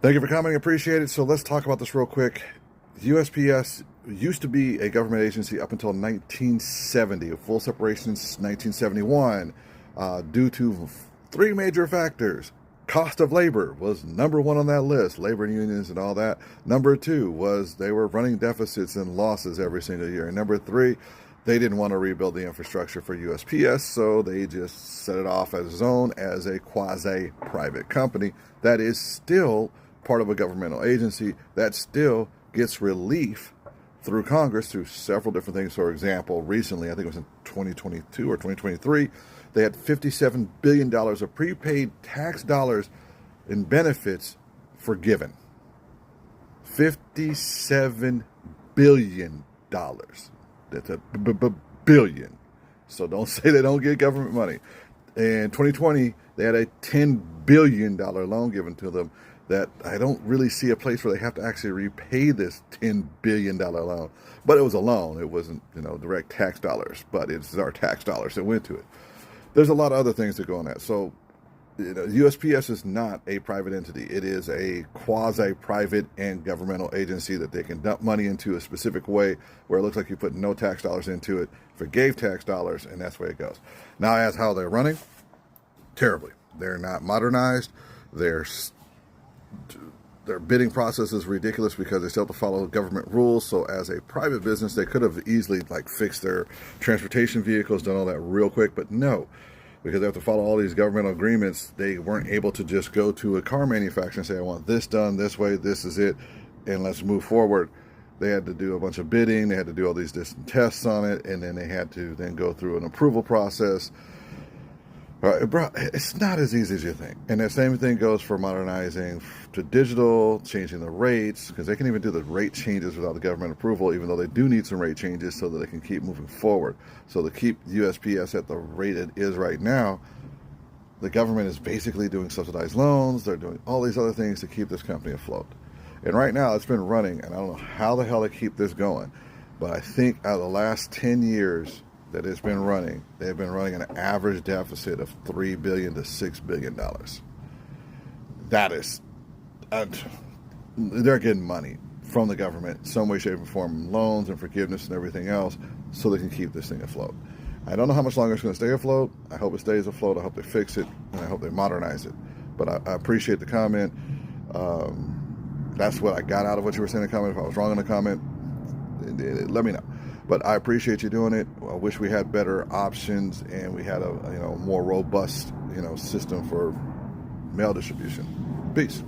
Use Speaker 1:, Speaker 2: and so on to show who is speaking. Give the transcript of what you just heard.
Speaker 1: Thank you for commenting. Appreciate it. So let's talk about this real quick. USPS used to be a government agency up until 1970, a full separation since 1971, due to three major factors. Cost of labor was number one on that list, labor unions and all that. Number two was they were running deficits and losses every single year. And number three, they didn't want to rebuild the infrastructure for USPS, so they just set it off as its own as a quasi-private company that is still part of a governmental agency that still gets relief through Congress through several different things. For example, recently, I think it was in 2022 or 2023, they had $57 billion of prepaid tax dollars in benefits forgiven. $57 billion. That's a billion. So don't say they don't get government money. In 2020, they had a $10 billion loan given to them that I don't really see a place where they have to actually repay this $10 billion loan. But it was a loan. It wasn't, direct tax dollars, but it's our tax dollars that went to it. There's a lot of other things that go on that. So, USPS is not a private entity. It is a quasi-private and governmental agency that they can dump money into a specific way where it looks like you put no tax dollars into it, forgave tax dollars, and that's the way it goes. Now, as how they're running, terribly. They're not modernized. Their bidding process is ridiculous because they still have to follow government rules. So as a private business, they could have easily fixed their transportation vehicles, done all that real quick, but no. Because they have to follow all these governmental agreements, they weren't able to just go to a car manufacturer and say, I want this done this way, this is it, and let's move forward. They had to do a bunch of bidding, they had to do all these different tests on it, and then they had to then go through an approval process. Bro, it's not as easy as you think. And the same thing goes for modernizing to digital, changing the rates, because they can even do the rate changes without the government approval, even though they do need some rate changes so that they can keep moving forward. So to keep USPS at the rate it is right now, the government is basically doing subsidized loans. They're doing all these other things to keep this company afloat. And right now it's been running, and I don't know how the hell they keep this going, but I think out of the last 10 years, that it's been running, they've been running an average deficit of $3 billion to $6 billion. That is, they're getting money from the government, some way, shape, or form, loans and forgiveness and everything else, so they can keep this thing afloat. I don't know how much longer it's going to stay afloat. I hope it stays afloat. I hope they fix it, and I hope they modernize it. But I appreciate the comment. That's what I got out of what you were saying in the comment. If I was wrong in the comment, let me know. But I appreciate you doing it. I wish we had better options and we had a more robust system for mail distribution. Peace.